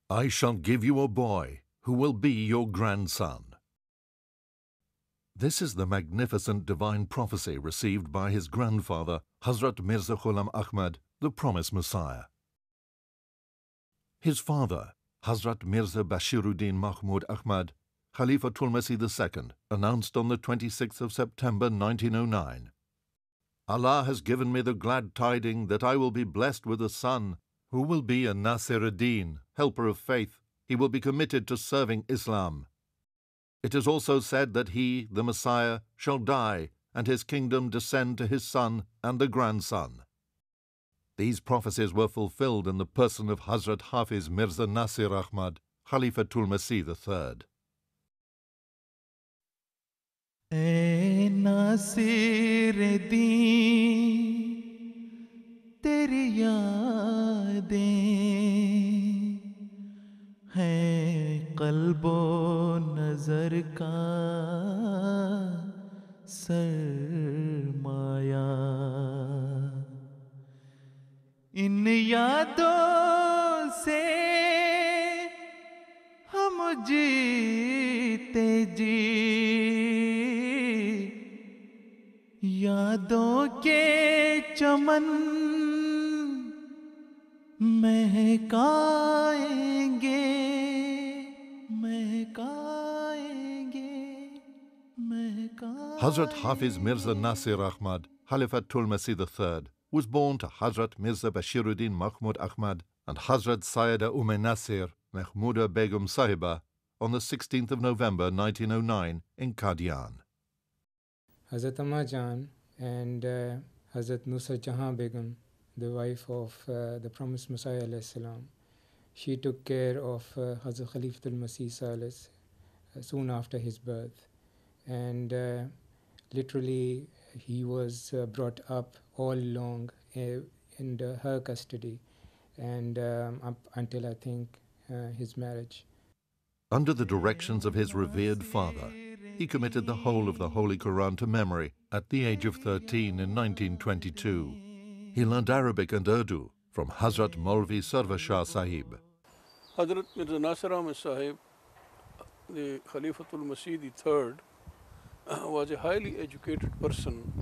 I shall give you a boy who will be your grandson. This is the magnificent divine prophecy received by his grandfather, Hazrat Mirza Ghulam Ahmad, the promised Messiah. His father, Hazrat Mirza Bashiruddin Mahmud Ahmad, Khalifatul Masih II, announced on the 26th of September 1909, Allah has given me the glad tiding that I will be blessed with a son who will be a Nasir-ud-Din, helper of faith. He will be committed to serving Islam. It is also said that he, the Messiah, shall die and his kingdom descend to his son and the grandson. These prophecies were fulfilled in the person of Hazrat Hafiz Mirza Nasir Ahmad, Khalifatul Masih III. ए नासिर दीन तेरी यादें हैं क़ल्बो नज़र का सरमाया इन यादों से हम जीते जी यादों के चमन महकाएंगे Hazrat Hafiz Mirza Nasir Ahmad, Khalifatul Masih III, was born to Hazrat Mirza Bashiruddin Mahmud Ahmad and Hazrat Sayyida Nasir Mahmuda Begum Sahiba on the 16th of November 1909 in Qadian. Hazrat Amma Jan and Hazrat Nusrat Jahan Begum, the wife of the promised Messiah alayhi salam, she took care of Hazrat Khalifatul Masih soon after his birth, and literally he was brought up all along in her custody and up until I think his marriage. Under the directions of his revered father, he committed the whole of the Holy Quran to memory at the age of 13 in 1922. He learned Arabic and Urdu from Hazrat Maulvi Sarvar Shah Sahib. Hazrat Mirza Nasir Ahmad Sahib, the Khalifatul Masih III, was a highly educated person,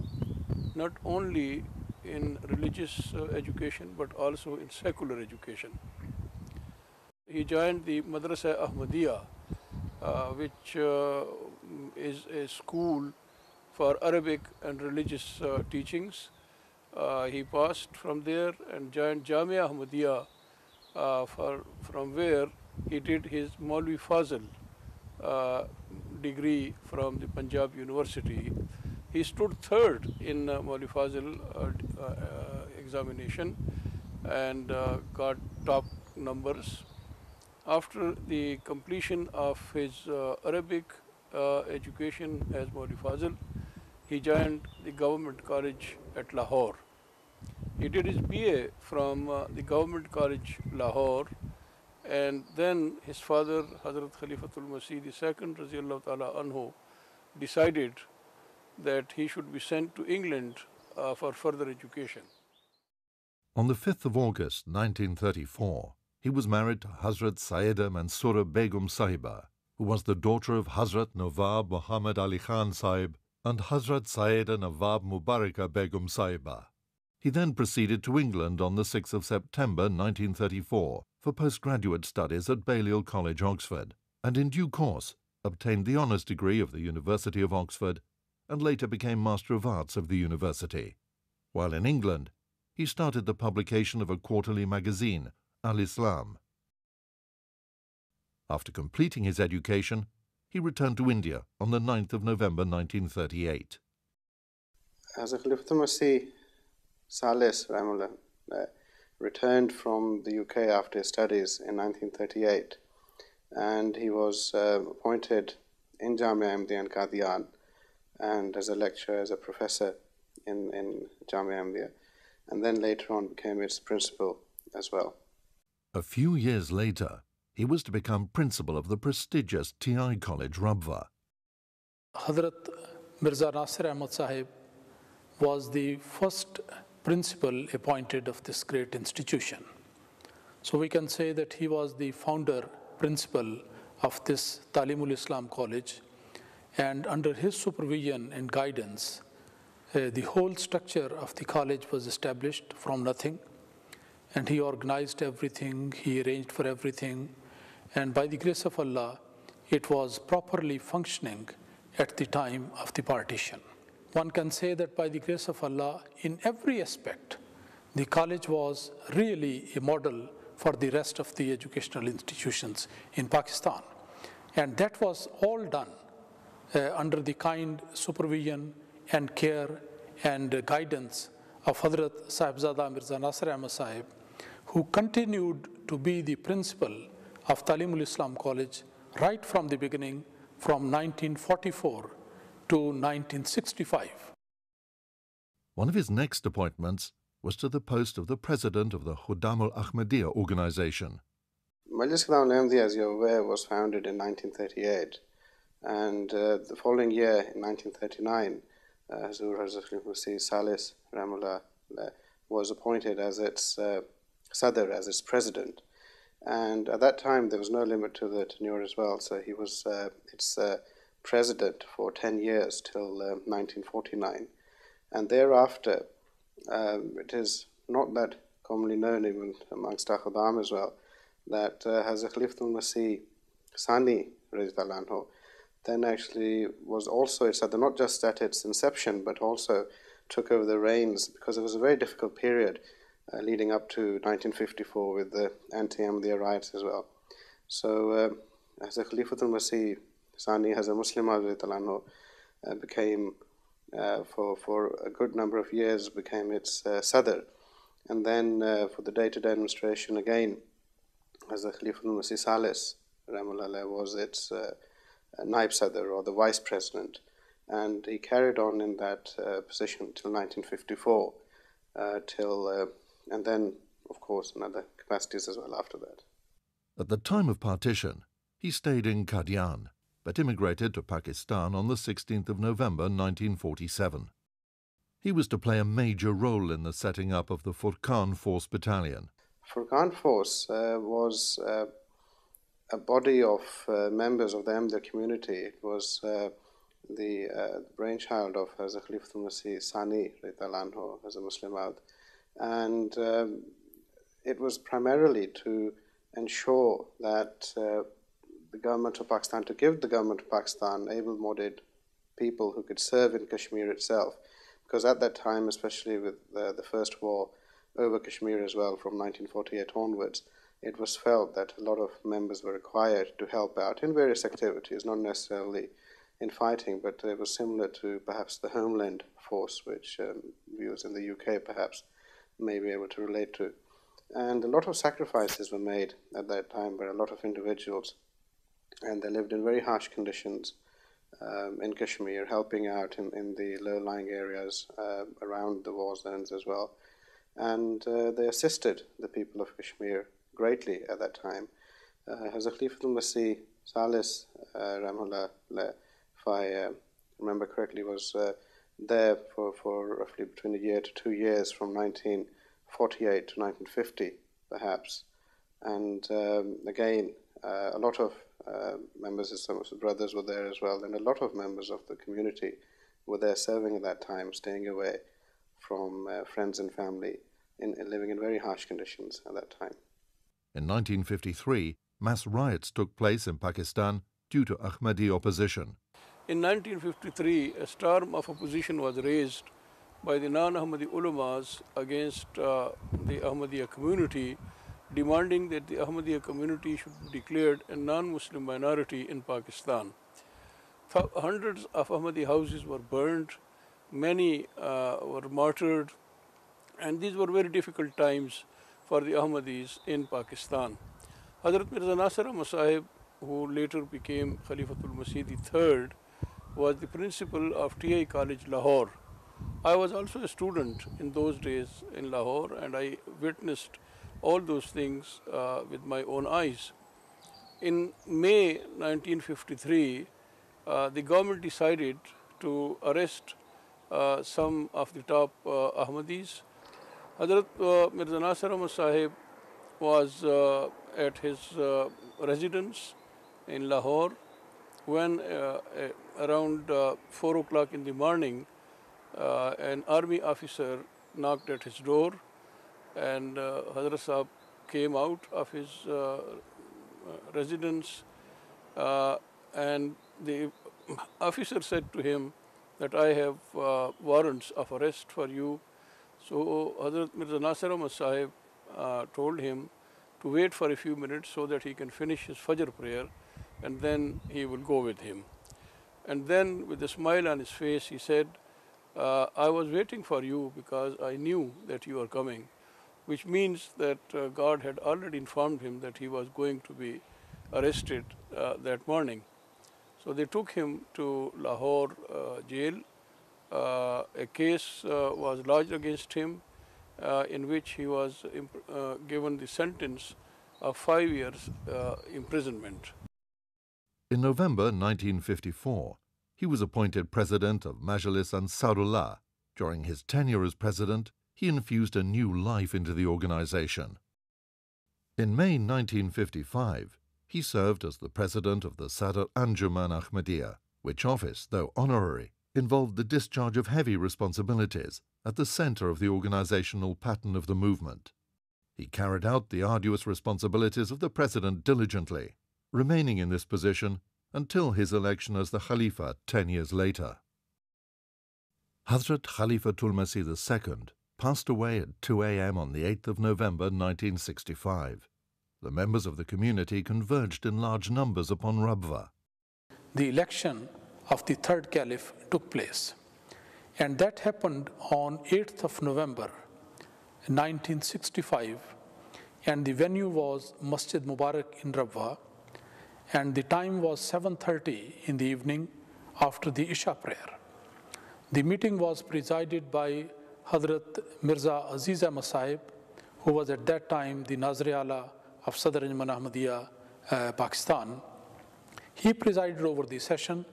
not only in religious education but also in secular education. He joined the Madrasa Ahmadiyya, which is a school for Arabic and religious teachings. He passed from there and joined Jamia Ahmadiyya, from where he did his Maulvi Fazil degree from the Punjab University. He stood third in Maulvi Fazil examination and got top numbers. After the completion of his Arabic education as Maulvi Fazil, he joined the Government College at Lahore. He did his BA from the Government College, Lahore, and then his father, Hazrat Khalifatul Masih II, Raziyallahu Ta'ala Anhu, decided that he should be sent to England for further education. On the 5th of August 1934, he was married to Hazrat Sayyida Mansura Begum Sahiba, who was the daughter of Hazrat Nawab Muhammad Ali Khan Sahib and Hazrat Sayyida Nawab Mubaraka Begum Sahiba. He then proceeded to England on the 6th of September 1934 for postgraduate studies at Balliol College, Oxford, and in due course obtained the honours degree of the University of Oxford and later became Master of Arts of the university. While in England, he started the publication of a quarterly magazine, Al-Islam. After completing his education, he returned to India on the 9th of November 1938. As a Khalifatul Masih Salis returned from the UK after his studies in 1938, and he was appointed in Jamia Ahmadiyya in Qadian and as a lecturer, as a professor in Jamia Ahmadiyya, and then later on became its principal as well. A few years later, he was to become principal of the prestigious TI College, Rabwa. Hazrat Mirza Nasir Ahmad Sahib was the first principal appointed of this great institution. So we can say that he was the founder, principal of this Talimul Islam College, and under his supervision and guidance, the whole structure of the college was established from nothing, and he organized everything, he arranged for everything, and by the grace of Allah, it was properly functioning at the time of the partition. One can say that by the grace of Allah, in every aspect, the college was really a model for the rest of the educational institutions in Pakistan. And that was all done under the kind supervision and care and guidance of Hazrat Sahibzada Mirza Nasir Ahmad Sahib, who continued to be the principal of Talimul Islam College right from the beginning, from 1944 to 1965. One of his next appointments was to the post of the president of the Khuddam al-Ahmadiyya organization. Majlis Khuddam al-Ahmadiyya, as you're aware, was founded in 1938, and the following year, in 1939, Hazrat Khalifatul Masih Salis Rahimahullah was appointed as its Sadr, as its president. And at that time, there was no limit to the tenure as well, so he was its president for 10 years till 1949. And thereafter, it is not that commonly known even amongst our Khuddam as well, that Hazrat Khalifatul Masih Sani Radhiyallahu Anhu then actually was also its Sadr, not just at its inception, but also took over the reins, because it was a very difficult period leading up to 1954 with the anti-Ahmadiyya riots as well. So Hazrat Khalifatul Masih Sani, Hazrat Muslim Radhiyallahu Anhu became, for a good number of years, became its Sadr. And then for the day-to-day administration again, Hazrat Khalifatul Masih Salis Rahimahullah was its Naib Sadr, or the vice president, and he carried on in that position till 1954, and then, of course, in other capacities as well after that. At the time of partition, he stayed in Qadian, but immigrated to Pakistan on the 16th of November 1947. He was to play a major role in the setting up of the Furqan Force Battalion. Furqan Force was a body of members of the Ahmadiyya community. It was the brainchild of Hazrat Khalifatul Masih Sani Radhiyallahu Anhu, as a Muslim out, and it was primarily to ensure that the government of Pakistan, to give the government of Pakistan able-bodied people who could serve in Kashmir itself, because at that time, especially with the first war over Kashmir as well from 1948 onwards, it was felt that a lot of members were required to help out in various activities, not necessarily in fighting, but it was similar to perhaps the Homeland Force, which viewers in the UK perhaps may be able to relate to. And a lot of sacrifices were made at that time by a lot of individuals, and they lived in very harsh conditions in Kashmir, helping out in the low-lying areas around the war zones as well. And they assisted the people of Kashmir greatly at that time. Hazrat Khalifatul Masih Salis Rahimahullah, if I remember correctly, was there for roughly between a year to 2 years, from 1948 to 1950 perhaps. And again, a lot of members, some of the brothers were there as well, and a lot of members of the community were there serving at that time, staying away from friends and family, living in very harsh conditions at that time. In 1953, mass riots took place in Pakistan due to Ahmadi opposition. In 1953, a storm of opposition was raised by the non-Ahmadi ulamas against the Ahmadiyya community, demanding that the Ahmadiyya community should be declared a non-Muslim minority in Pakistan. Hundreds of Ahmadi houses were burned, many were martyred, and these were very difficult times for the Ahmadis in Pakistan. Hazrat Mirza Nasir Ahmad Sahib, who later became Khalifatul Masih III, was the principal of TI College, Lahore. I was also a student in those days in Lahore, and I witnessed all those things with my own eyes. In May 1953, the government decided to arrest some of the top Ahmadis. Hazrat Mirza Nasir Ahmad Sahib was at his residence in Lahore when around 4 o'clock in the morning an army officer knocked at his door, and Hazrat Sahab came out of his residence, and the officer said to him that I have warrants of arrest for you. So Hazrat Mirza Nasir Ahmad Sahib told him to wait for a few minutes so that he can finish his Fajr prayer, and then he will go with him. And then with a smile on his face he said, I was waiting for you because I knew that you are coming, which means that God had already informed him that he was going to be arrested that morning. So they took him to Lahore jail. A case was lodged against him in which he was given the sentence of 5 years imprisonment. In November 1954, he was appointed president of Majlis Ansarullah. During his tenure as president, he infused a new life into the organization. In May 1955, he served as the president of the Sadr Anjuman Ahmadiyya, which office, though honorary, involved the discharge of heavy responsibilities at the center of the organizational pattern of the movement. He carried out the arduous responsibilities of the president diligently, remaining in this position until his election as the Khalifa 10 years later. Hazrat Khalifatul Masih II passed away at 2 a.m. on the 8th of November 1965. The members of the community converged in large numbers upon Rabwa. The election of the third Caliph took place, and that happened on 8th of November 1965, and the venue was Masjid Mubarak in Rabwa, and the time was 7:30 in the evening after the Isha prayer. The meeting was presided by Hazrat Mirza Nasir Ahmad Sahib, who was at that time the Nazir-e-Ala of Sadr Anjuman Ahmadiyya, Pakistan. He presided over the session,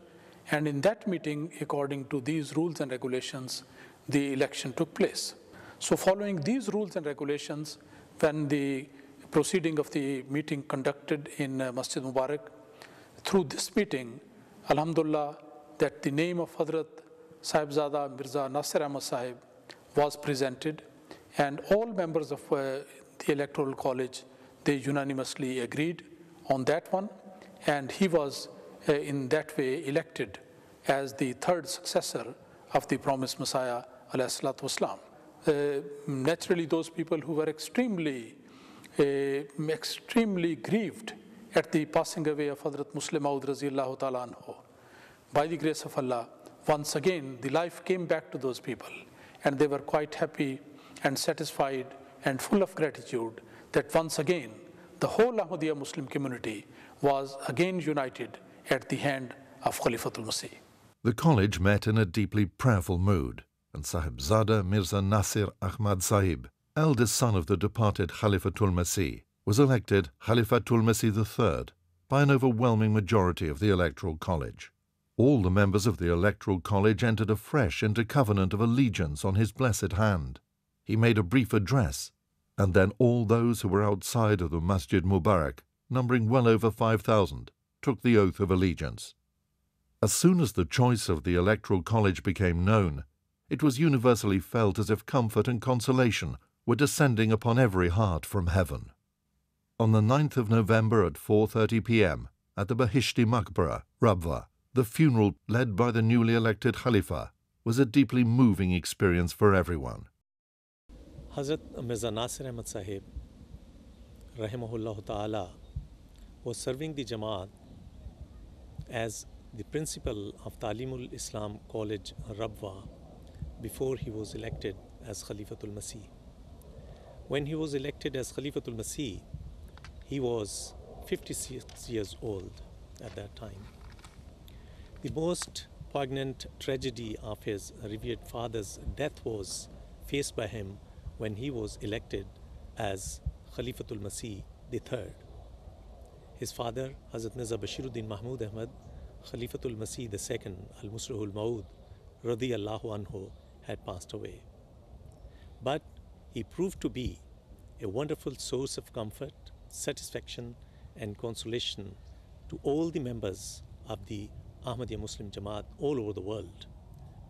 and in that meeting, according to these rules and regulations, the election took place. So following these rules and regulations, when the proceeding of the meeting conducted in Masjid Mubarak, through this meeting, Alhamdulillah, that the name of Hazrat Sahibzada Mirza Nasir Ahmad Sahib was presented, and all members of the Electoral College, they unanimously agreed on that one, and he was in that way elected as the third successor of the promised Messiah, alayhi salatu wasalam. Naturally, those people who were extremely grieved at the passing away of Hazrat Muslim Maud Raziyallahu Ta'ala anhu, by the grace of Allah, once again the life came back to those people, and they were quite happy and satisfied and full of gratitude that once again the whole Ahmadiyya Muslim community was again united at the hand of Khalifatul Masih. The college met in a deeply prayerful mood, and Sahibzada Mirza Nasir Ahmad Sahib, eldest son of the departed Khalifatul Masih, was elected Khalifatul Masih III by an overwhelming majority of the Electoral College. All the members of the Electoral College entered afresh into covenant of allegiance on his blessed hand. He made a brief address, and then all those who were outside of the Masjid Mubarak, numbering well over 5,000, took the oath of allegiance. As soon as the choice of the Electoral College became known, it was universally felt as if comfort and consolation were descending upon every heart from heaven. On the 9th of November at 4:30 p.m. at the Bahishti Maqbara, Rabwa, the funeral led by the newly elected Khalifa was a deeply moving experience for everyone. Hazrat Mirza Nasir Ahmad Sahib, rahimahullah ta'ala, was serving the Jamaat as the principal of Talimul Islam College, Rabwa, before he was elected as Khalifatul Masih. When he was elected as Khalifatul Masih, he was 56 years old at that time. The most poignant tragedy of his revered father's death was faced by him when he was elected as Khalifatul Masih III. His father, Hazrat Mirza Bashiruddin Mahmud Ahmad, Khalifatul Masih II, Al-Musrahul Maud, radiyallahu anhu, had passed away. But he proved to be a wonderful source of comfort, satisfaction, and consolation to all the members of the Ahmadiyya Muslim Jamaat all over the world,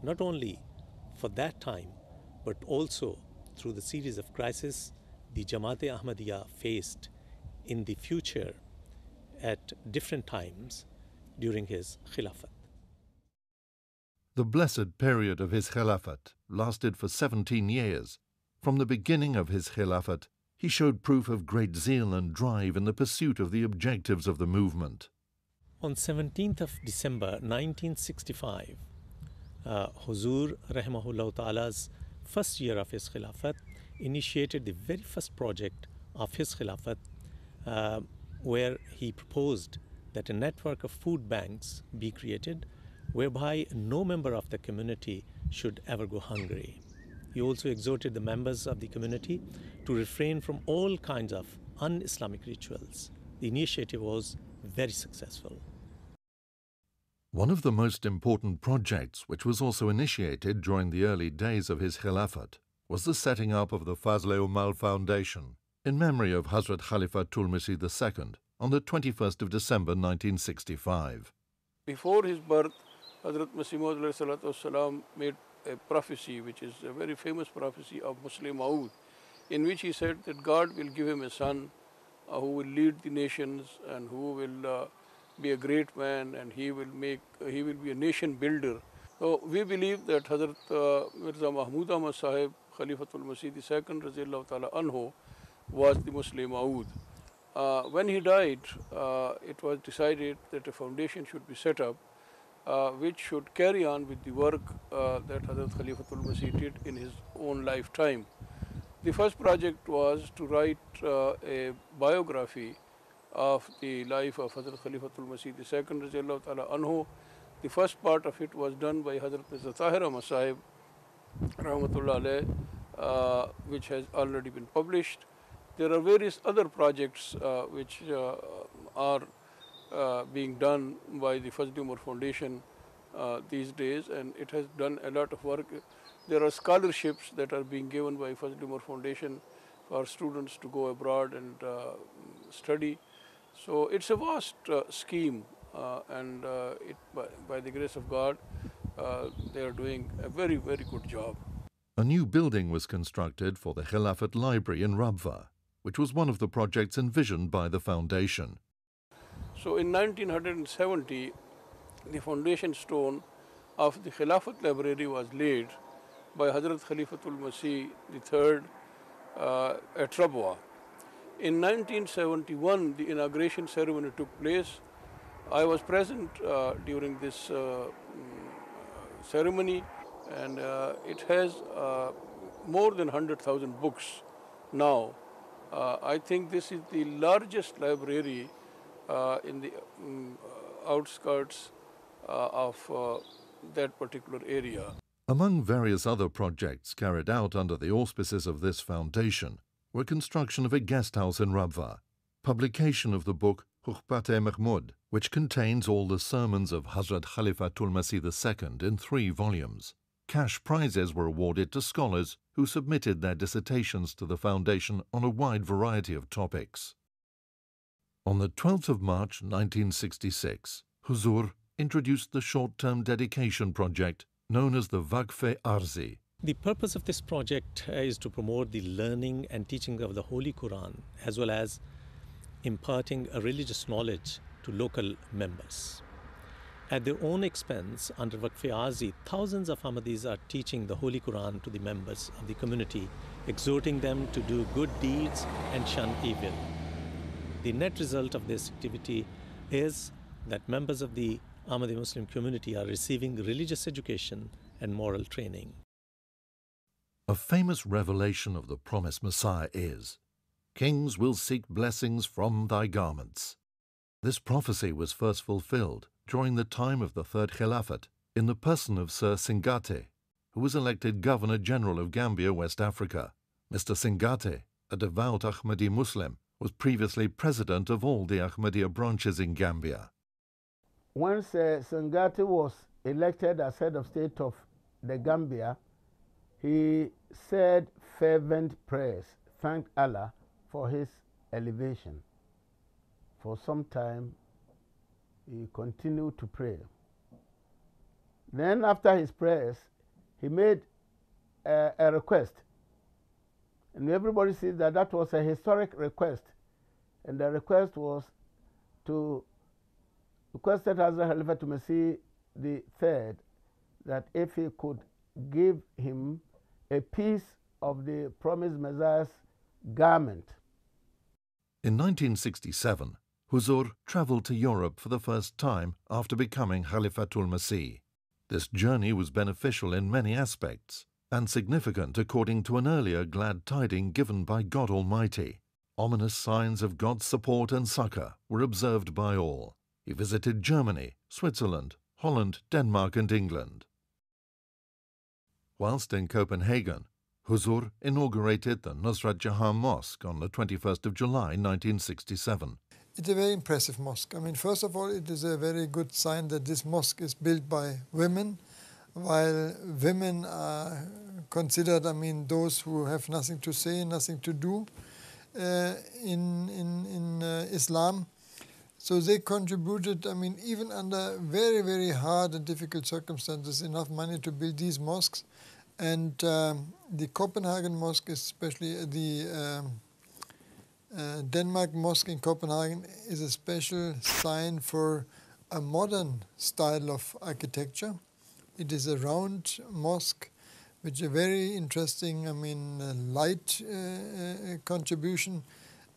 not only for that time, but also through the series of crises the Jamaat-e-Ahmadiyya faced in the future at different times during his Khilafat. The blessed period of his Khilafat lasted for 17 years. From the beginning of his Khilafat, he showed proof of great zeal and drive in the pursuit of the objectives of the movement. On 17th of December 1965, Huzur Rahimahullah Ta'ala's first year of his Khilafat initiated the very first project of his Khilafat, where he proposed that a network of food banks be created whereby no member of the community should ever go hungry. He also exhorted the members of the community to refrain from all kinds of un-Islamic rituals. The initiative was very successful. One of the most important projects, which was also initiated during the early days of his Khilafat, was the setting up of the Fazl-e-Ummal Foundation in memory of Hazrat Khalifatul Masih II on the 21st of December 1965. Before his birth, Hazrat Masih Maud made a prophecy, which is a very famous prophecy of Muslim Maud, in which he said that God will give him a son who will lead the nations and who will be a great man, and he will be a nation builder. So we believe that Hazrat Mirza Mahmud Ahmad Sahib, Khalifatul Masih II Raziyallahu Ta'ala Anhu, was the Muslim Maud. When he died, it was decided that a foundation should be set up which should carry on with the work that Hazrat Khalifatul Masih did in his own lifetime. The first project was to write a biography of the life of Hazrat Khalifatul Masih II Raziyallahu Ta'ala Anhu. The first part of it was done by Hazrat Mirza Tahir Ahmad Sahib Rahmatullah alayh, which has already been published. There are various other projects which are being done by the Fazl Umar Foundation these days, and it has done a lot of work. There are scholarships that are being given by Fazl Umar Foundation for students to go abroad and study. So it's a vast scheme, and by the grace of God, they are doing a very, very good job. A new building was constructed for the Khilafat Library in Rabwa, which was one of the projects envisioned by the foundation. So in 1970, the foundation stone of the Khilafat Library was laid by Hazrat Khalifatul Masih III at Rabwa. In 1971, the inauguration ceremony took place. I was present during this ceremony, and it has more than 100,000 books now. I think this is the largest library in the outskirts of that particular area. Among various other projects carried out under the auspices of this foundation were construction of a guest house in Rabwa, publication of the book Khutbat-e-Mahmud, which contains all the sermons of Hazrat Khalifatul Masih II in 3 volumes. Cash prizes were awarded to scholars who submitted their dissertations to the foundation on a wide variety of topics. On the 12th of March 1966, Huzur introduced the short-term dedication project known as the Waqf-e-Arzi. The purpose of this project is to promote the learning and teaching of the Holy Quran, as well as imparting a religious knowledge to local members. At their own expense, under Waqf-e-Arzi, thousands of Ahmadis are teaching the Holy Quran to the members of the community, exhorting them to do good deeds and shun evil. The net result of this activity is that members of the Ahmadiyya Muslim community are receiving religious education and moral training. A famous revelation of the promised Messiah is, "Kings will seek blessings from thy garments." This prophecy was first fulfilled during the time of the Third Khilafat in the person of Sir Singate, who was elected Governor-General of Gambia, West Africa. Mr. Singate, a devout Ahmadi Muslim, was previously president of all the Ahmadiyya branches in Gambia. Once Singate was elected as head of state of the Gambia, he said fervent prayers, thanked Allah for his elevation. For some time, he continued to pray. Then after his prayers, he made a request. And everybody sees that that was a historic request. And the request was to requested Hazrat Khalifatul Masih III that if he could give him a piece of the promised Messiah's garment. In 1967, Huzur travelled to Europe for the first time after becoming Khalifatul Masih. This journey was beneficial in many aspects and significant according to an earlier glad tiding given by God Almighty. Ominous signs of God's support and succor were observed by all. He visited Germany, Switzerland, Holland, Denmark and England. Whilst in Copenhagen, Huzur inaugurated the Nusrat Jahan Mosque on the 21st of July 1967. It's a very impressive mosque. I mean, first of all, it is a very good sign that this mosque is built by women, while women are considered, I mean, those who have nothing to say, nothing to do in Islam. So they contributed, I mean, even under very, very hard and difficult circumstances, enough money to build these mosques. And the Copenhagen Mosque, especially the Denmark Mosque in Copenhagen, is a special sign for a modern style of architecture. It is a round mosque, which is a very interesting, I mean, light contribution.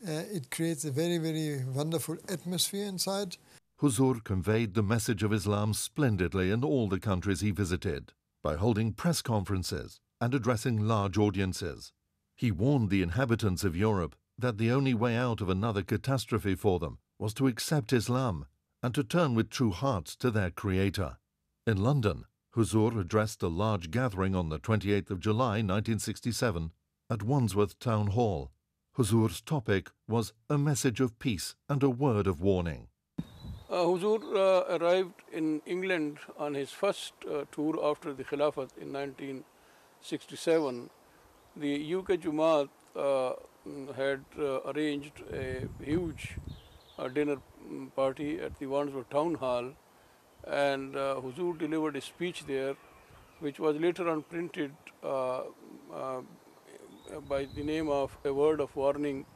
It creates a very, very wonderful atmosphere inside. Huzur conveyed the message of Islam splendidly in all the countries he visited by holding press conferences and addressing large audiences. He warned the inhabitants of Europe that the only way out of another catastrophe for them was to accept Islam and to turn with true hearts to their Creator. In London, Huzur addressed a large gathering on the 28th of July 1967 at Wandsworth Town Hall. Huzur's topic was a message of peace and a word of warning. Huzur arrived in England on his first tour after the Khilafat in 1967. The UK Jamaat had arranged a huge dinner party at the Wandsworth Town Hall, and Huzur delivered a speech there, which was later on printed by the name of A Word of Warning.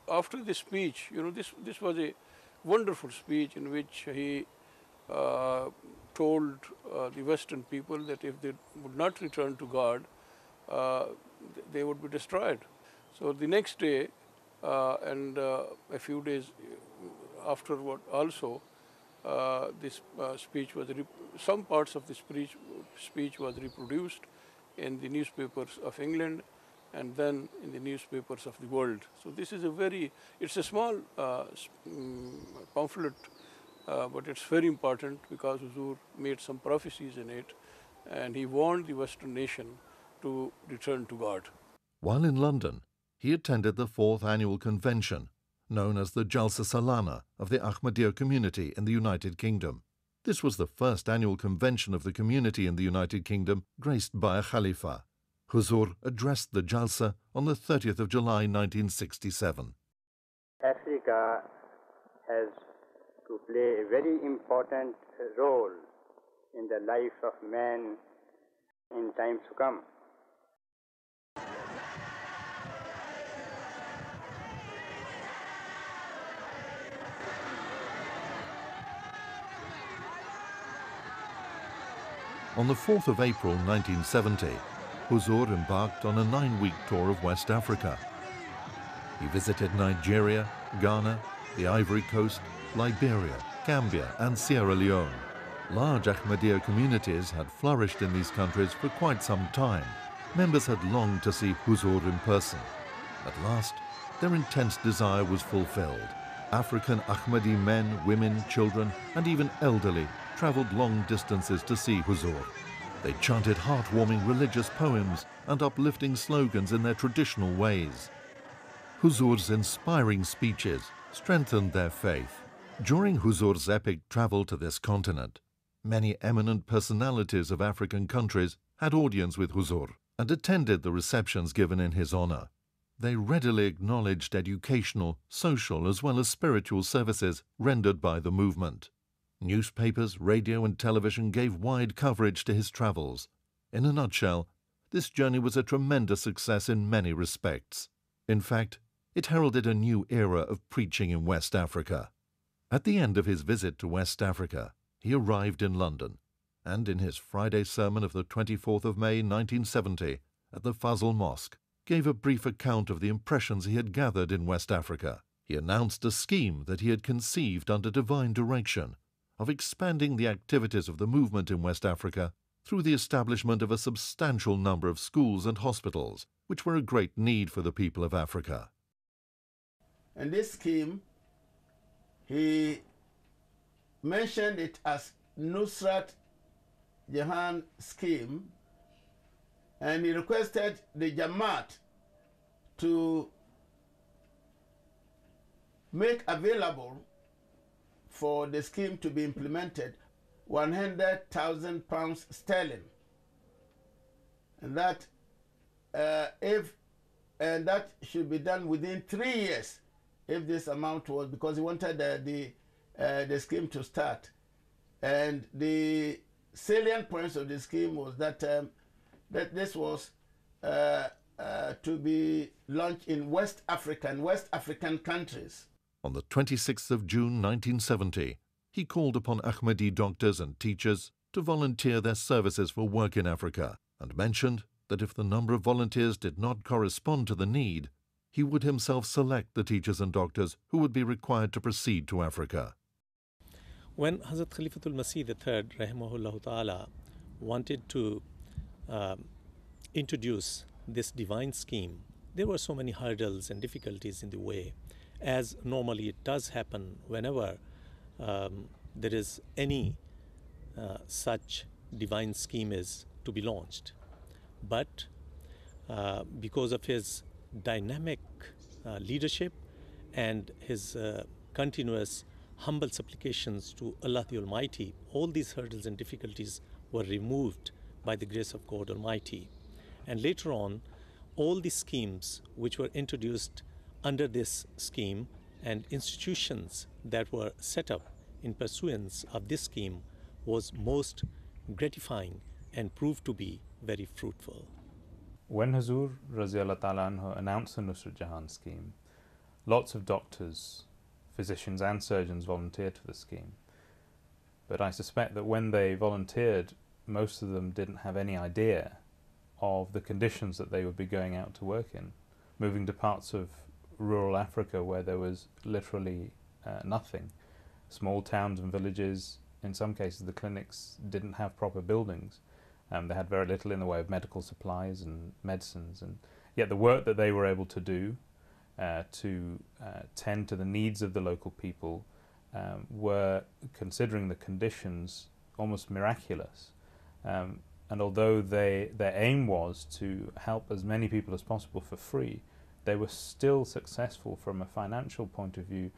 After this speech, you know, this was a wonderful speech in which he told the Western people that if they would not return to God, they would be destroyed. So the next day and a few days afterward also, this speech was, some parts of the speech was reproduced in the newspapers of England and then in the newspapers of the world. So this is it's a small pamphlet, but it's very important because Huzur made some prophecies in it, and he warned the Western nation to return to God. While in London, he attended the 4th annual convention, known as the Jalsa Salana of the Ahmadiyya Community in the United Kingdom. This was the first annual convention of the community in the United Kingdom graced by a Khalifa. Huzur addressed the Jalsa on the 30th of July 1967. Africa has to play a very important role in the life of man in times to come. On the 4th of April 1970, Huzur embarked on a 9-week tour of West Africa. He visited Nigeria, Ghana, the Ivory Coast, Liberia, Gambia and Sierra Leone. Large Ahmadiyya communities had flourished in these countries for quite some time. Members had longed to see Huzur in person. At last, their intense desire was fulfilled. African Ahmadi men, women, children and even elderly travelled long distances to see Huzur. They chanted heartwarming religious poems and uplifting slogans in their traditional ways. Huzur's inspiring speeches strengthened their faith. During Huzur's epic travel to this continent, many eminent personalities of African countries had audience with Huzur. and attended the receptions given in his honor. They readily acknowledged educational, social, as well as spiritual services rendered by the movement. Newspapers, radio, and television gave wide coverage to his travels. In a nutshell, this journey was a tremendous success in many respects. In fact, it heralded a new era of preaching in West Africa. At the end of his visit to West Africa, he arrived in London, and in his Friday sermon of the 24th of May 1970 at the Fazl Mosque, gave a brief account of the impressions he had gathered in West Africa. He announced a scheme that he had conceived under divine direction of expanding the activities of the movement in West Africa through the establishment of a substantial number of schools and hospitals, which were a great need for the people of Africa. And this scheme, he mentioned it as Nusrat Jahan scheme, and he requested the Jamaat to make available for the scheme to be implemented 100,000 pounds sterling, and that that should be done within 3 years if this amount was, because he wanted the scheme to start. And the salient points of the scheme was that that this was to be launched in West African countries. On the 26th of June 1970, he called upon Ahmadi doctors and teachers to volunteer their services for work in Africa, and mentioned that if the number of volunteers did not correspond to the need, he would himself select the teachers and doctors who would be required to proceed to Africa. When Hazrat Khalifatul Masih III, rahimahullah ta'ala, wanted to introduce this divine scheme, there were so many hurdles and difficulties in the way, as normally it does happen whenever there is any such divine scheme is to be launched. But because of his dynamic leadership and his continuous humble supplications to Allah the Almighty, all these hurdles and difficulties were removed by the grace of God Almighty. And later on, all the schemes which were introduced under this scheme and institutions that were set up in pursuance of this scheme was most gratifying and proved to be very fruitful. When Hazur Raziallah Ta'ala Anhu announced the Nusrat Jahan scheme, lots of doctors, physicians and surgeons volunteered for the scheme. But I suspect that when they volunteered, most of them didn't have any idea of the conditions that they would be going out to work in, moving to parts of rural Africa where there was literally nothing. Small towns and villages, in some cases the clinics didn't have proper buildings. They had very little in the way of medical supplies and medicines, and yet the work that they were able to do to tend to the needs of the local people were, considering the conditions, almost miraculous. And although their aim was to help as many people as possible for free, they were still successful from a financial point of view,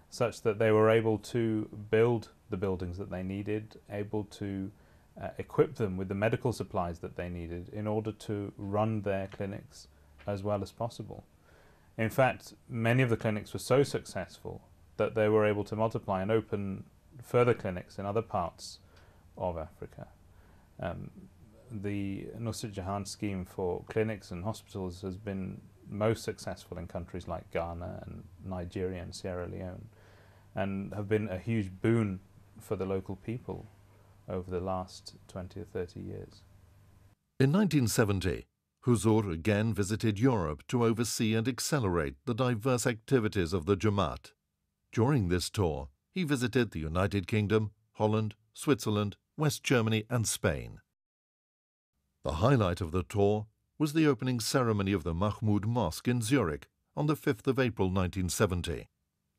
such that they were able to build the buildings that they needed, able to equip them with the medical supplies that they needed in order to run their clinics as well as possible. In fact, many of the clinics were so successful that they were able to multiply and open further clinics in other parts of Africa. The Nusrat Jahan scheme for clinics and hospitals has been most successful in countries like Ghana and Nigeria and Sierra Leone, and have been a huge boon for the local people over the last 20 or 30 years. In 1970, Huzur again visited Europe to oversee and accelerate the diverse activities of the Jamaat. During this tour, he visited the United Kingdom, Holland, Switzerland, West Germany and Spain. The highlight of the tour was the opening ceremony of the Mahmud Mosque in Zurich on the 5th of April 1970.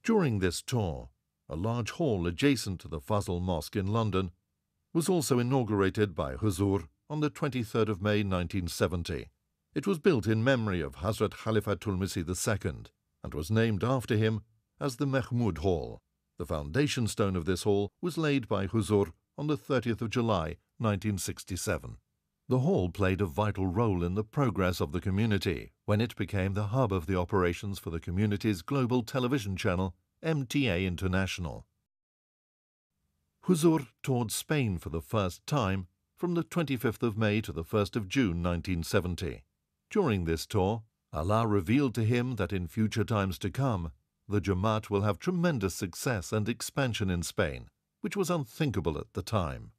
During this tour, a large hall adjacent to the Fazl Mosque in London was also inaugurated by Huzur on the 23rd of May 1970. It was built in memory of Hazrat Khalifatul Masih II and was named after him as the Mahmud Hall. The foundation stone of this hall was laid by Huzur on the 30th of July 1967. The hall played a vital role in the progress of the community when it became the hub of the operations for the community's global television channel, MTA International. Huzur toured Spain for the first time from the 25th of May to the 1st of June 1970. During this tour, Allah revealed to him that in future times to come, the Jamaat will have tremendous success and expansion in Spain, which was unthinkable at the time.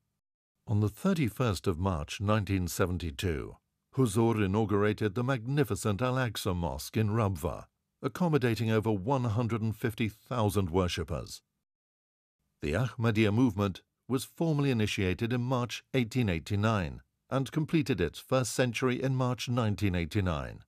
On the 31st of March 1972, Huzur inaugurated the magnificent Al-Aqsa Mosque in Rabwa, accommodating over 150,000 worshippers. The Ahmadiyya movement was formally initiated in March 1889 and completed its first century in March 1989.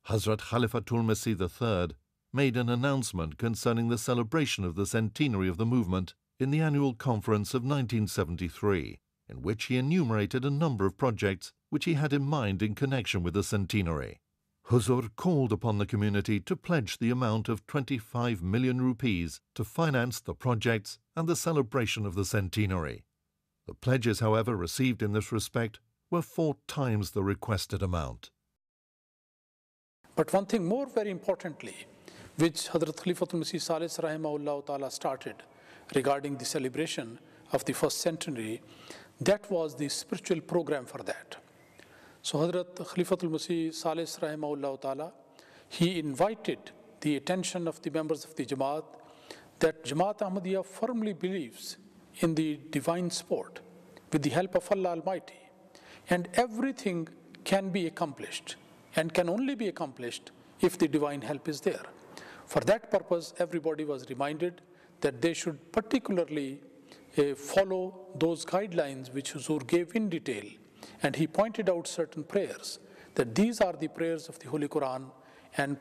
Hazrat Khalifatul Masih III made an announcement concerning the celebration of the centenary of the movement in the annual conference of 1973, in which he enumerated a number of projects which he had in mind in connection with the centenary. Huzur called upon the community to pledge the amount of 25 million rupees to finance the projects and the celebration of the centenary. The pledges, however, received in this respect were 4 times the requested amount. But one thing more very importantly, which Hazrat Khalifatul Masih Salis Rahimahullah Ta'ala started regarding the celebration of the first centenary, that was the spiritual program for that. So Hazrat Khalifatul Masih Salis Rahimahullah Ta'ala, he invited the attention of the members of the Jamaat that Jamaat Ahmadiyya firmly believes in the divine support with the help of Allah Almighty, and everything can be accomplished and can only be accomplished if the divine help is there. For that purpose, everybody was reminded that they should particularly follow those guidelines which Huzur gave in detail. And he pointed out certain prayers, that these are the prayers of the Holy Quran and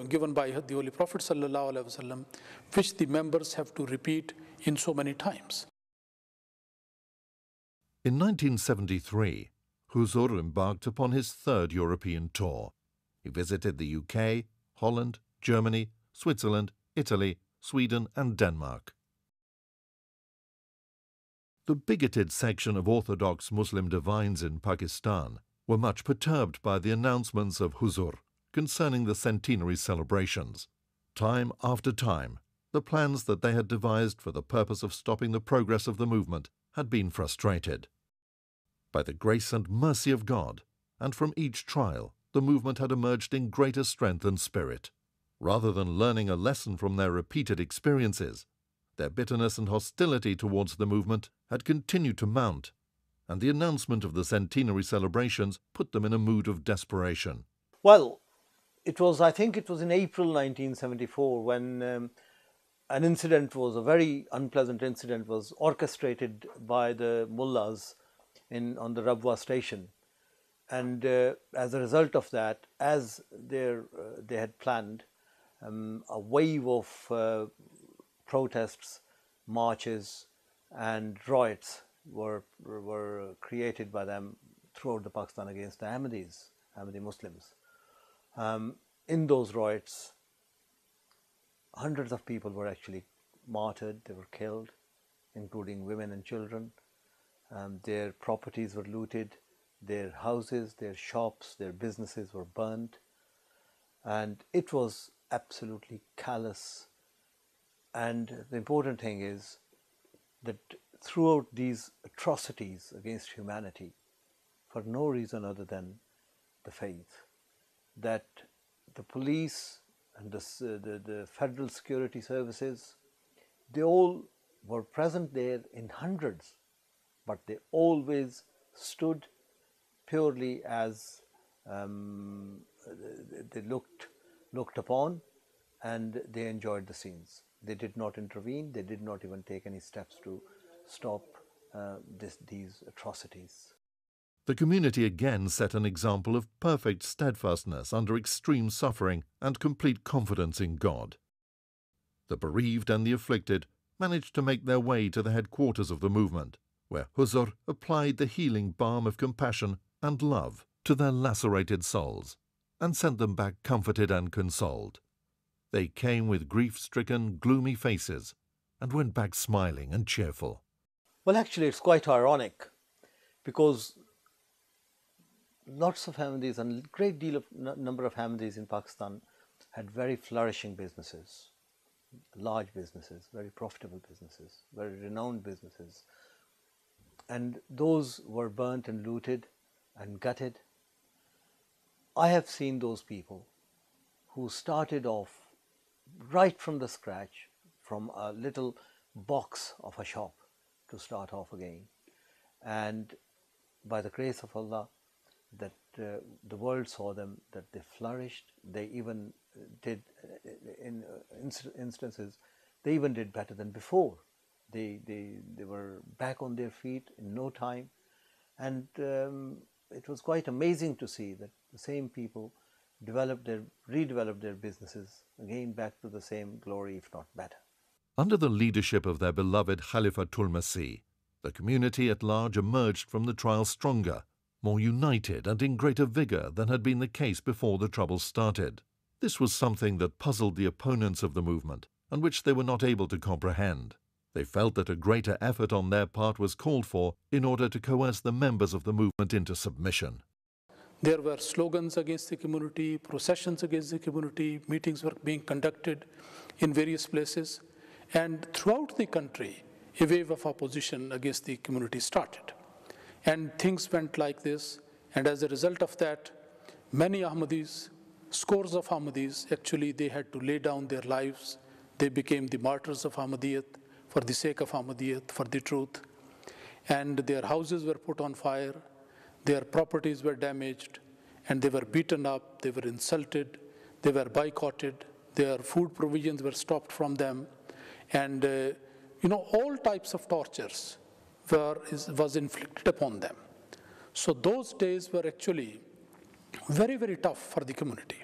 given by the Holy Prophet ﷺ, which the members have to repeat in so many times. In 1973, Huzur embarked upon his 3rd European tour. He visited the UK, Holland, Germany, Switzerland, Italy, Sweden and Denmark. The bigoted section of Orthodox Muslim divines in Pakistan were much perturbed by the announcements of Huzur concerning the centenary celebrations. Time after time, the plans that they had devised for the purpose of stopping the progress of the movement had been frustrated. By the grace and mercy of God, and from each trial, the movement had emerged in greater strength and spirit. Rather than learning a lesson from their repeated experiences, their bitterness and hostility towards the movement had continued to mount, and the announcement of the centenary celebrations put them in a mood of desperation. Well, I think it was in April 1974 when an incident was, a very unpleasant incident, was orchestrated by the mullahs on the Rabwa station. And as a result of that, as they had planned, a wave of protests, marches and riots were created by them throughout the Pakistan against the Ahmadi Muslims. In those riots, hundreds of people were actually martyred, they were killed, including women and children. Their properties were looted, their houses, their shops, their businesses were burned, and it was absolutely callous. And the important thing is that throughout these atrocities against humanity, for no reason other than the faith, that the police and the federal security services, they all were present there in hundreds, but they always stood purely as they looked upon, and they enjoyed the scenes. They did not intervene, they did not even take any steps to stop these atrocities. The community again set an example of perfect steadfastness under extreme suffering and complete confidence in God. The bereaved and the afflicted managed to make their way to the headquarters of the movement, where Huzur applied the healing balm of compassion and love to their lacerated souls and sent them back comforted and consoled. They came with grief-stricken, gloomy faces and went back smiling and cheerful. Well, actually, it's quite ironic because lots of Ahmadis and great deal of number of Ahmadis in Pakistan had very flourishing businesses, large businesses, very profitable businesses, very renowned businesses. And those were burnt and looted and gutted. I have seen those people who started off right from the scratch, from a little box of a shop to start off again. And by the grace of Allah, that the world saw them, that they flourished. They even did, in instances, they even did better than before. They were back on their feet in no time. And it was quite amazing to see that the same people redeveloped their businesses, again back to the same glory, if not better. Under the leadership of their beloved Khalifatul Masih, the community at large emerged from the trial stronger, more united and in greater vigor than had been the case before the troubles started. This was something that puzzled the opponents of the movement and which they were not able to comprehend. They felt that a greater effort on their part was called for in order to coerce the members of the movement into submission. There were slogans against the community, processions against the community, meetings were being conducted in various places, and throughout the country, a wave of opposition against the community started. And things went like this, and as a result of that, many Ahmadis, scores of Ahmadis, actually they had to lay down their lives. They became the martyrs of Ahmadiyyat for the sake of Ahmadiyyat, for the truth. And their houses were put on fire, their properties were damaged, and they were beaten up, they were insulted, they were boycotted, their food provisions were stopped from them, and all types of tortures was inflicted upon them. So those days were actually very, very tough for the community.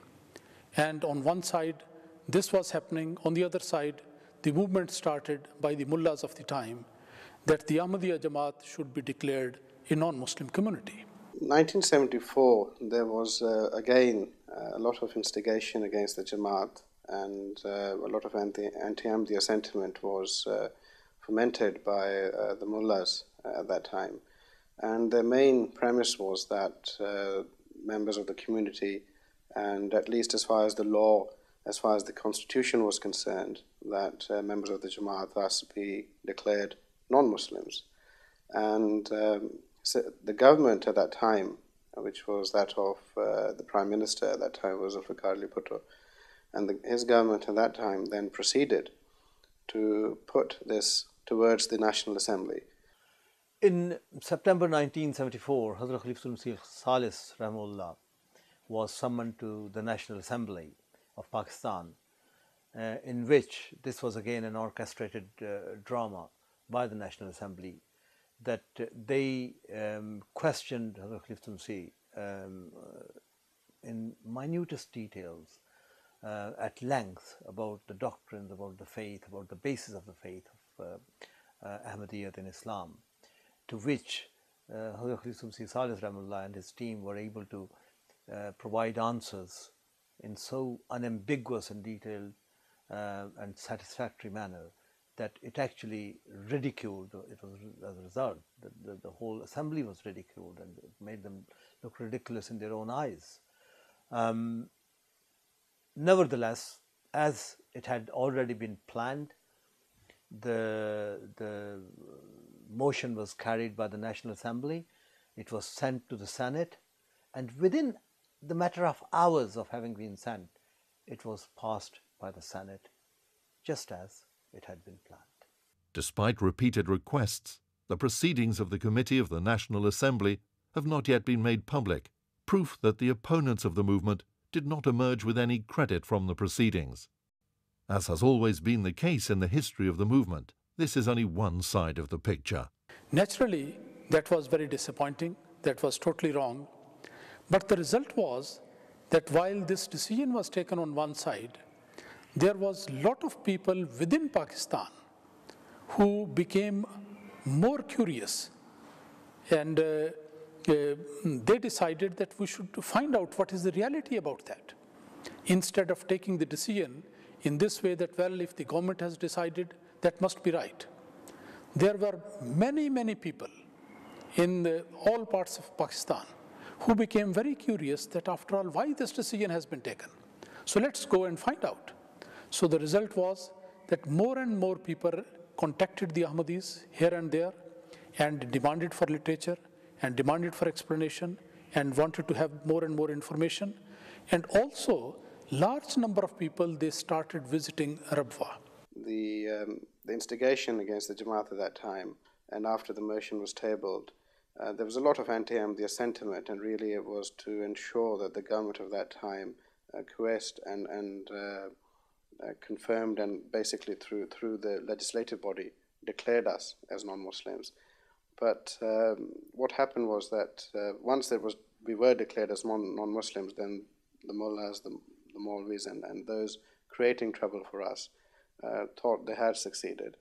And on one side, this was happening. On the other side, the movement started by the mullahs of the time that the Ahmadiyya Jamaat should be declared a non-Muslim community. 1974, there was again a lot of instigation against the Jamaat, and a lot of anti-Ahmadiyya sentiment was fomented by the mullahs at that time. And their main premise was that members of the community, and at least as far as the law, as far as the constitution was concerned, that members of the Jamaat thus be declared non-Muslims. And so the government at that time, which was that of the Prime Minister at that time, was of Caliph, and his government at that time then proceeded to put this towards the National Assembly. In September 1974, Hazrat Khalifatul Masih Salis Rahimahullah was summoned to the National Assembly of Pakistan, in which this was again an orchestrated drama by the National Assembly, that they questioned Hazrat Khalifatul Masih in minutest details, at length, about the doctrines, about the faith, about the basis of the faith of Ahmadiyyat in Islam, to which Hazrat Khalifatul Masih Salis Rahimahullah and his team were able to provide answers in so unambiguous and detailed and satisfactory manner that it actually ridiculed, it was as a result, the whole assembly was ridiculed, and it made them look ridiculous in their own eyes. Nevertheless, as it had already been planned, the motion was carried by the National Assembly, it was sent to the Senate, and within the matter of hours of having been sent, it was passed by the Senate, just as it had been planned. Despite repeated requests, the proceedings of the Committee of the National Assembly have not yet been made public, proof that the opponents of the movement did not emerge with any credit from the proceedings. As has always been the case in the history of the movement, this is only one side of the picture. Naturally, that was very disappointing, that was totally wrong. But the result was that while this decision was taken on one side, there was a lot of people within Pakistan who became more curious, and they decided that we should find out what is the reality about that, instead of taking the decision in this way that, well, if the government has decided, that must be right. There were many, many people in all parts of Pakistan who became very curious that after all, why this decision has been taken. So let's go and find out. So the result was that more and more people contacted the Ahmadis here and there and demanded for literature and demanded for explanation and wanted to have more and more information. And also, large number of people, they started visiting Rabwa. The instigation against the Jamaat at that time, and after the motion was tabled, there was a lot of anti-Ahmadiyya sentiment, and really it was to ensure that the government of that time coerced and confirmed, and basically through the legislative body declared us as non-Muslims. But what happened was that once we were declared as non-Muslims, then the mullahs, the Maulvis, and those creating trouble for us thought they had succeeded,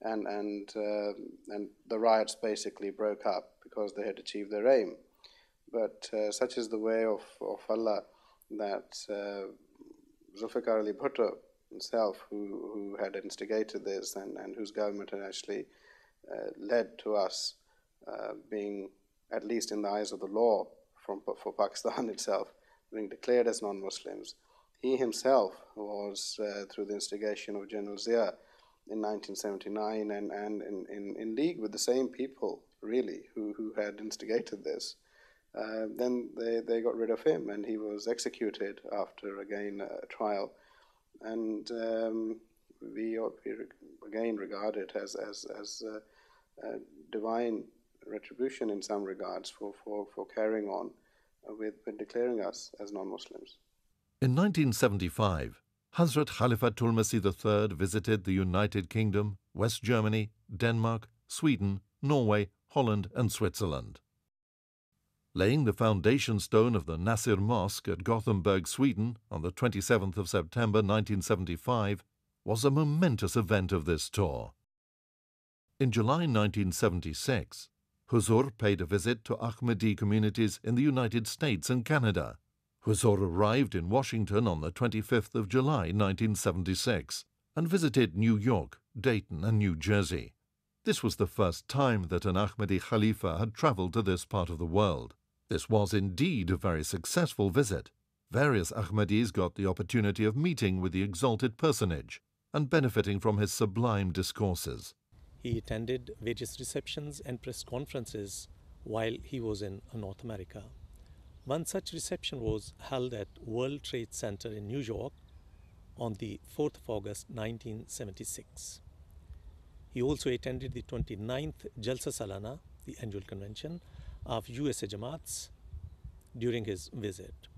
and the riots basically broke up because they had achieved their aim. But such is the way of Allah that Zulfikar Ali Bhutto himself, who had instigated this and whose government had actually led to us being, at least in the eyes of the law for Pakistan itself, being declared as non-Muslims. He himself was, through the instigation of General Zia in 1979, and in league with the same people, really, who had instigated this. Then they got rid of him, and he was executed after, again, a trial. And we again regard it as divine retribution in some regards for carrying on with declaring us as non-Muslims. In 1975, Hazrat Khalifatul Masih III visited the United Kingdom, West Germany, Denmark, Sweden, Norway, Holland and Switzerland. Laying the foundation stone of the Nasir Mosque at Gothenburg, Sweden, on the 27th of September 1975, was a momentous event of this tour. In July 1976, Huzur paid a visit to Ahmadi communities in the United States and Canada. Huzur arrived in Washington on the 25th of July 1976 and visited New York, Dayton and New Jersey. This was the first time that an Ahmadi Khalifa had traveled to this part of the world. This was indeed a very successful visit. Various Ahmadis got the opportunity of meeting with the exalted personage and benefiting from his sublime discourses. He attended various receptions and press conferences while he was in North America. One such reception was held at World Trade Center in New York on the 4th of August 1976. He also attended the 29th Jalsa Salana, the annual convention of USA Jamaats, during his visit.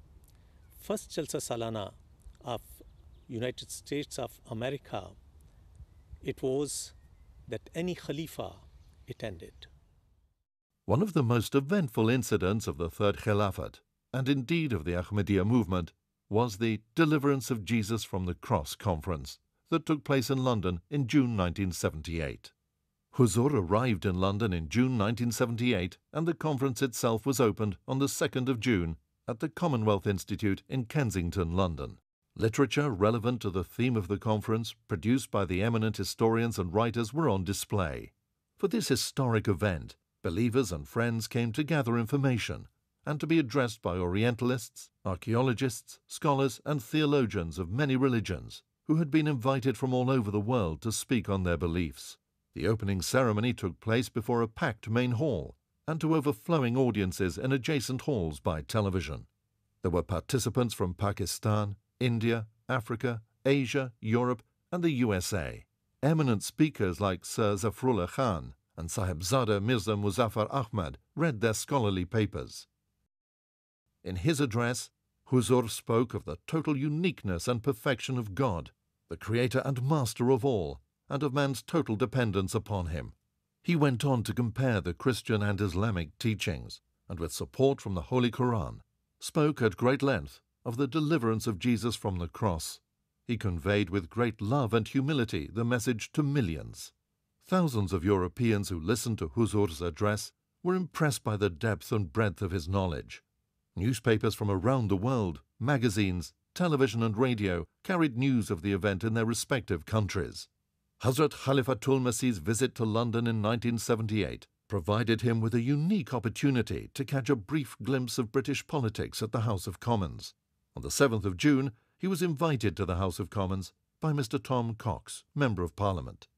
First Jalsa Salana of United States of America, it was that any Khalifa attended. One of the most eventful incidents of the Third Khilafat, and indeed of the Ahmadiyya movement, was the Deliverance of Jesus from the Cross conference that took place in London in June 1978. Huzur arrived in London in June 1978, and the conference itself was opened on the 2nd of June at the Commonwealth Institute in Kensington, London. Literature relevant to the theme of the conference, produced by the eminent historians and writers, were on display. For this historic event, believers and friends came to gather information and to be addressed by Orientalists, archaeologists, scholars and theologians of many religions who had been invited from all over the world to speak on their beliefs. The opening ceremony took place before a packed main hall and to overflowing audiences in adjacent halls by television. There were participants from Pakistan, India, Africa, Asia, Europe and the USA. Eminent speakers like Sir Zafrullah Khan and Sahibzada Mirza Muzaffar Ahmad read their scholarly papers. In his address, Huzur spoke of the total uniqueness and perfection of God, the creator and master of all, and of man's total dependence upon him. He went on to compare the Christian and Islamic teachings, and with support from the Holy Quran, spoke at great length of the deliverance of Jesus from the cross. He conveyed with great love and humility the message to millions. Thousands of Europeans who listened to Huzur's address were impressed by the depth and breadth of his knowledge. Newspapers from around the world, magazines, television and radio carried news of the event in their respective countries. Hazrat Khalifatul Masih's visit to London in 1978 provided him with a unique opportunity to catch a brief glimpse of British politics at the House of Commons. On the 7th of June, he was invited to the House of Commons by Mr. Tom Cox, Member of Parliament.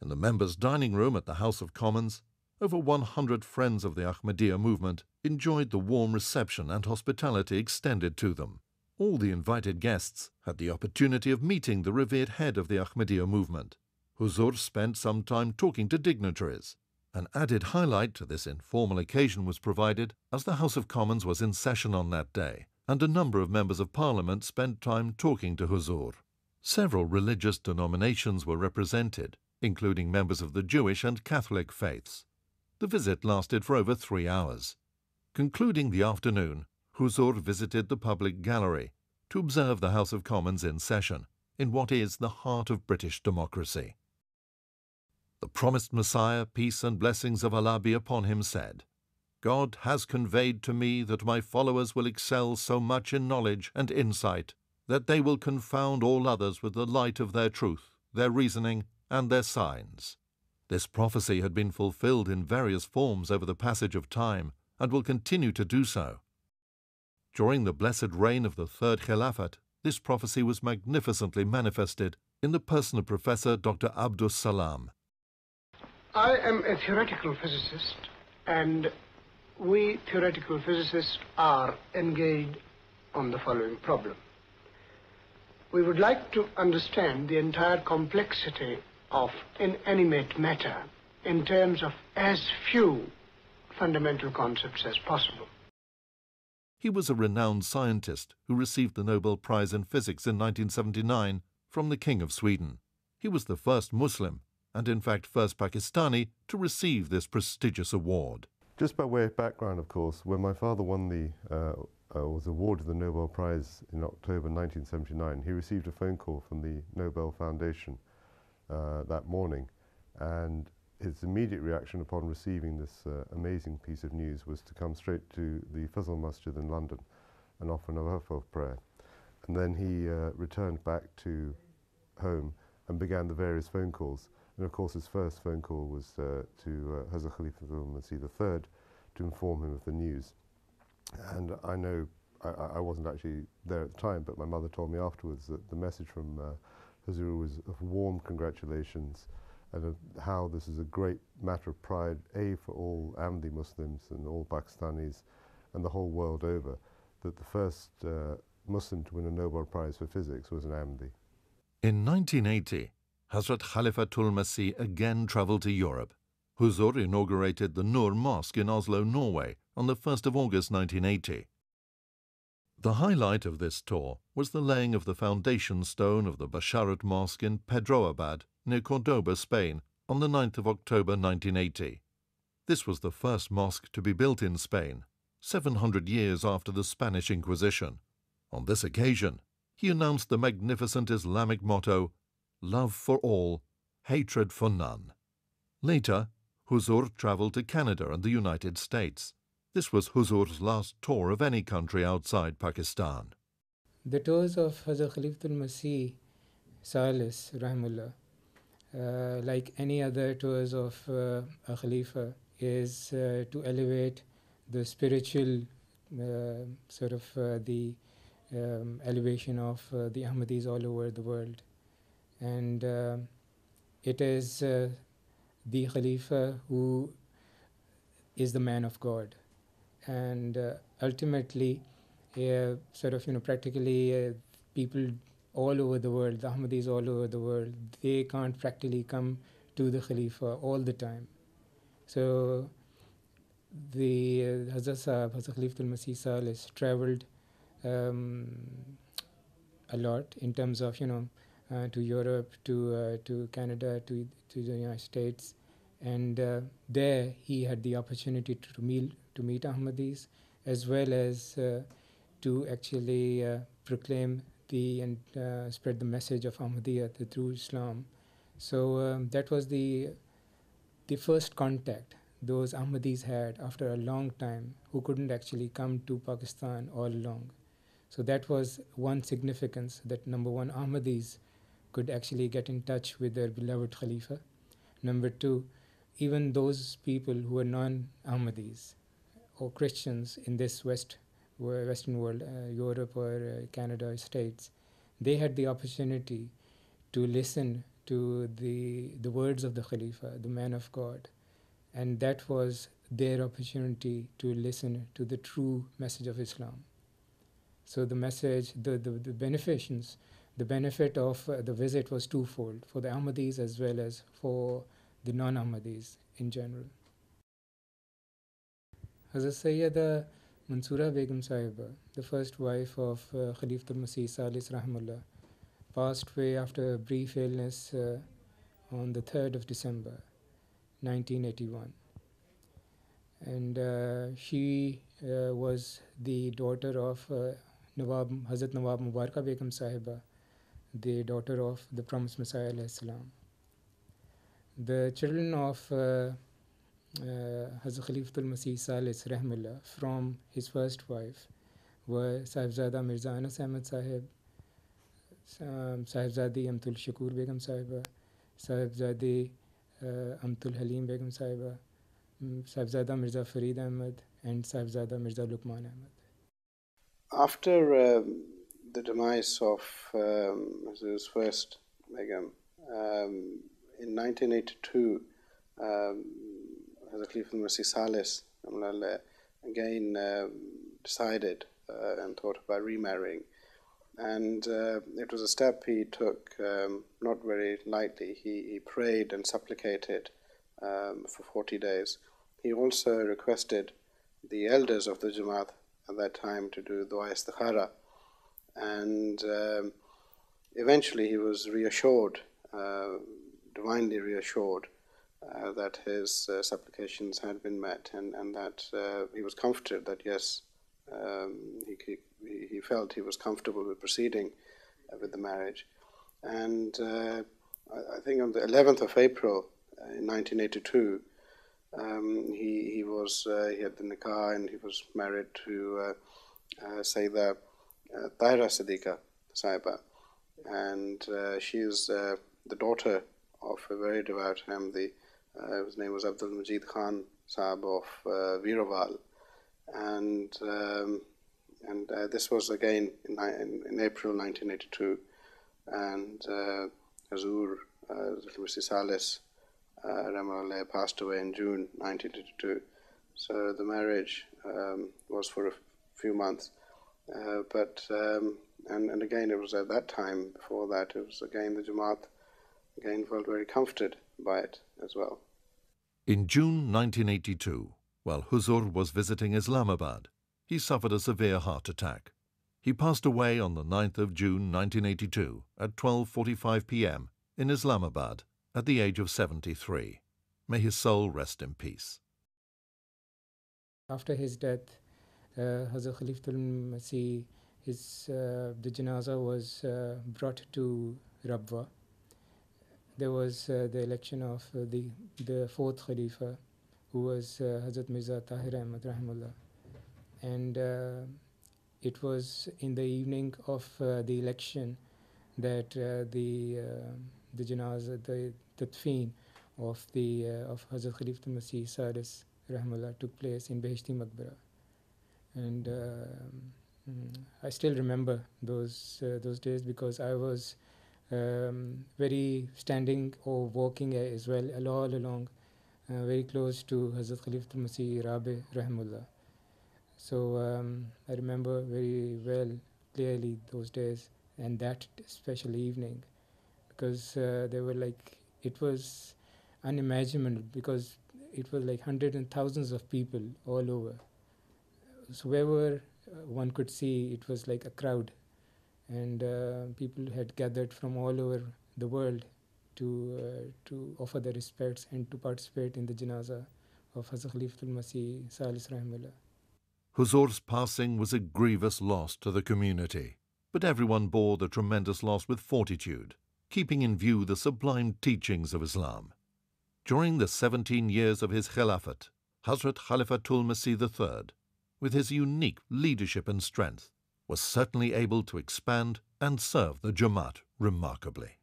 In the members' dining room at the House of Commons, over 100 friends of the Ahmadiyya movement enjoyed the warm reception and hospitality extended to them. All the invited guests had the opportunity of meeting the revered head of the Ahmadiyya movement. Huzur spent some time talking to dignitaries. An added highlight to this informal occasion was provided as the House of Commons was in session on that day, and a number of members of Parliament spent time talking to Huzur. Several religious denominations were represented, including members of the Jewish and Catholic faiths. The visit lasted for over 3 hours. Concluding the afternoon, Huzur visited the public gallery to observe the House of Commons in session, in what is the heart of British democracy. The promised Messiah, peace and blessings of Allah be upon him, said, "God has conveyed to me that my followers will excel so much in knowledge and insight that they will confound all others with the light of their truth, their reasoning, and their signs." This prophecy had been fulfilled in various forms over the passage of time and will continue to do so. During the blessed reign of the Third Khilafat, this prophecy was magnificently manifested in the person of Professor Dr. Abdus Salam. I am a theoretical physicist, and we theoretical physicists are engaged on the following problem. We would like to understand the entire complexity of inanimate matter in terms of as few fundamental concepts as possible. He was a renowned scientist who received the Nobel Prize in Physics in 1979 from the King of Sweden. He was the first Muslim, and in fact first Pakistani, to receive this prestigious award. Just by way of background, of course, when my father was awarded the Nobel Prize in October 1979, he received a phone call from the Nobel Foundation that morning, and his immediate reaction upon receiving this amazing piece of news was to come straight to the Fazl Masjid in London and offer a nawafil prayer. And then he returned back to home and began the various phone calls. And of course his first phone call was to Hazrat Khalifatul Masih III to inform him of the news. And I know, I wasn't actually there at the time, but my mother told me afterwards that the message from Huzur was of warm congratulations and of how this is a great matter of pride, for all Ahmadi Muslims and all Pakistanis and the whole world over, that the first Muslim to win a Nobel Prize for physics was an Ahmadi. In 1980, Hazrat Khalifatul Masih again travelled to Europe. Huzur inaugurated the Nur Mosque in Oslo, Norway, on the 1st of August 1980. The highlight of this tour was the laying of the foundation stone of the Basharat Mosque in Pedroabad, near Cordoba, Spain, on the 9th of October 1980. This was the first mosque to be built in Spain, 700 years after the Spanish Inquisition. On this occasion, he announced the magnificent Islamic motto, "Love for all, hatred for none." Later, Huzur travelled to Canada and the United States. This was Huzur's last tour of any country outside Pakistan. The tours of Hazrat Khalifatul Masih Salis, Rahimullah, like any other tours of a Khalifa, is to elevate the spiritual the elevation of the Ahmadis all over the world. And it is the Khalifa who is the man of God. And ultimately, practically people all over the world, the Ahmadis all over the world, they can't practically come to the Khalifa all the time. So the Hazrat Khalifatul Masih Salis traveled a lot in terms of, to Europe, to Canada, to the United States. And there he had the opportunity to meet Ahmadis, as well as to actually proclaim and spread the message of Ahmadiyya, the true Islam. So that was the first contact those Ahmadis had after a long time, who couldn't actually come to Pakistan all along. So that was one significance, that number one, Ahmadis could actually get in touch with their beloved Khalifa. Number two, even those people who were non-Ahmadis or Christians in this Western world, Europe or Canada or States, they had the opportunity to listen to the words of the Khalifa, the man of God, and that was their opportunity to listen to the true message of Islam. So the message, the beneficence, the benefit of the visit was twofold, for the Ahmadis as well as for the non-Ahmadis in general. Hazrat Sayyida Mansoora Begum Sahiba, the first wife of Khalifatul Masih Salis Rahimullah, passed away after a brief illness on the 3rd of December, 1981. And she was the daughter of Hazrat Nawab Mubaraka Begum Sahiba, the daughter of the promised Messiah alayhi salam. The children of Hazrat Khalifatul Masih Salis Rahimullah from his first wife were Sahibzada Mirza Nasir Ahmad Sahib, Sahibzadi Amtul Shakur Begum Sahiba, Sahibzadi Amtul Halim Begum Sahiba, Sahibzada Mirza Farid Ahmad, and Sahibzada Mirza Luqman Ahmad. After the demise of his first Begum, in 1982, Hazrat Khalifatul Masih Salis again decided and thought about remarrying. And it was a step he took not very lightly. He prayed and supplicated for 40 days. He also requested the elders of the Jamaat at that time to do dua istikhara. And eventually he was reassured, divinely reassured, that his supplications had been met, and that he was comforted that yes, he felt he was comfortable with proceeding with the marriage. And I think on the 11th of April in 1982, he had the nikah and he was married to Sayyida Tahira Siddiqa Sahiba, and she is the daughter of a very devout Ahmadi. His name was Abdul Majid Khan Sahib of Veeraval, and this was again in April 1982, and Hazur Mr. Salis Rahimahullah passed away in June 1982. So the marriage was for a few months, but again it was at that time. Before that, it was again the Jamaat again felt very comforted by it as well. In June 1982, while Huzur was visiting Islamabad, he suffered a severe heart attack. He passed away on the 9th of June 1982 at 12:45 p.m. in Islamabad at the age of 73. May his soul rest in peace. After his death, Hazrat Khalifatul Masih, the janazah was brought to Rabwa. There was the election of the fourth Khalifa, who was Hazrat Mirza Tahir Ahmad Rahimullah. And it was in the evening of the election that the janazah, the tadfeen of Hazrat Khalifatul Masih Salis Rahimullah took place in Beheshti Maqbara. And I still remember those days, because I was very standing or walking as well all along, very close to Hazrat Khalifatul Masih Rabi Rahimullah. So I remember very well, clearly those days and that special evening, because they were like, it was unimaginable, because it was like hundreds and thousands of people all over. So wherever one could see, it was like a crowd, and people had gathered from all over the world to offer their respects and to participate in the janazah of Hazrat Khalifatul Masih Salis Rahimullah. Huzur's passing was a grievous loss to the community, but everyone bore the tremendous loss with fortitude, keeping in view the sublime teachings of Islam. During the 17 years of his Khilafat, Hazrat Khalifatul Masih III, with his unique leadership and strength, was certainly able to expand and serve the Jamaat remarkably.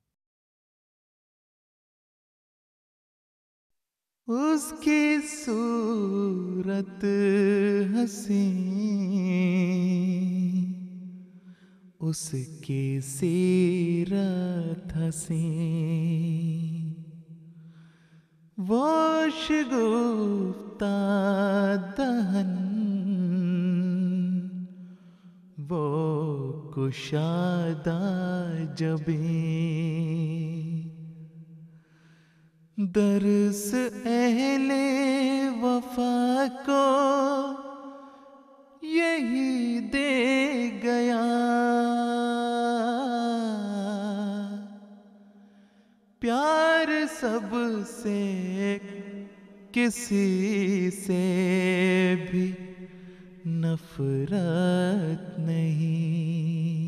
उसकी सूरत हसी, उसकी सीरत हसी, वो शगुफ्ता दहन, वो कुशादा जबीं, दर्स अहले वफा को यही दे गया, प्यार सबसे किसी से भी नफरत नहीं।